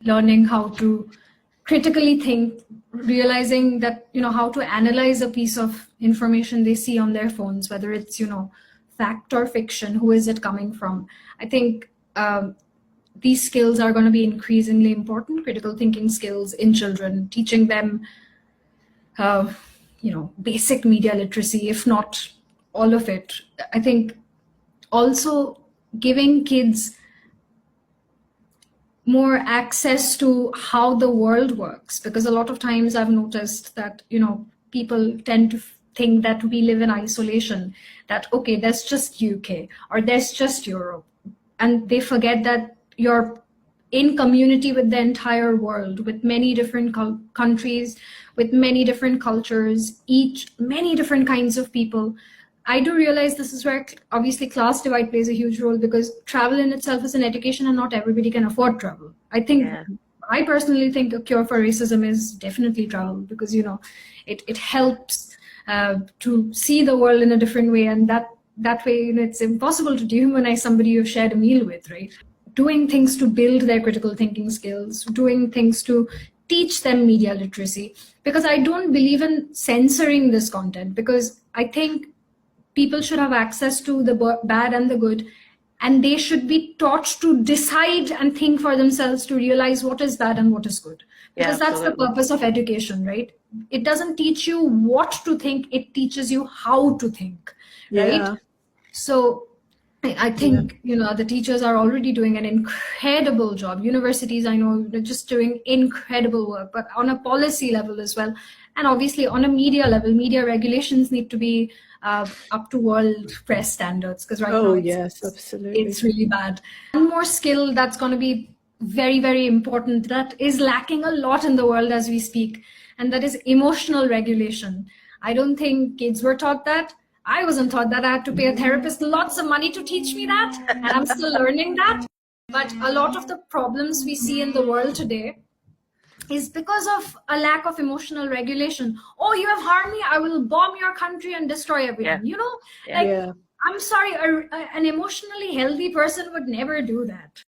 learning how to critically think, realizing that, how to analyze a piece of information they see on their phones, whether it's, fact or fiction, who is it coming from? I think these skills are going to be increasingly important, critical thinking skills in children, teaching them, basic media literacy, if not all of it. I think also giving kids more access to how the world works, because a lot of times I've noticed that, people tend to think that we live in isolation, that, okay, there's just UK or there's just Europe. And they forget that you're in community with the entire world, with many different countries, with many different cultures, many different kinds of people. I do realize this is where obviously class divide plays a huge role, because travel in itself is an education and not everybody can afford travel. I think, I personally think a cure for racism is definitely travel, because, it helps to see the world in a different way. And that way, it's impossible to dehumanize somebody you've shared a meal with, right? Doing things to build their critical thinking skills, doing things to teach them media literacy, because I don't believe in censoring this content, because I think people should have access to the bad and the good, and they should be taught to decide and think for themselves, to realize what is bad and what is good, because that's the purpose of education, right? It doesn't teach you what to think, it teaches you how to think, right? So I think, the teachers are already doing an incredible job. Universities, I know, they're just doing incredible work, but on a policy level as well. And obviously on a media level, media regulations need to be up to world press standards, because right now it's really bad. One more skill that's going to be very, very important, that is lacking a lot in the world as we speak, and that is emotional regulation. I don't think kids were taught that. I wasn't taught that. I had to pay a therapist lots of money to teach me that, and I'm still learning that. But a lot of the problems we see in the world today is because of a lack of emotional regulation. Oh, you have harmed me, I will bomb your country and destroy everything. I'm sorry, an emotionally healthy person would never do that.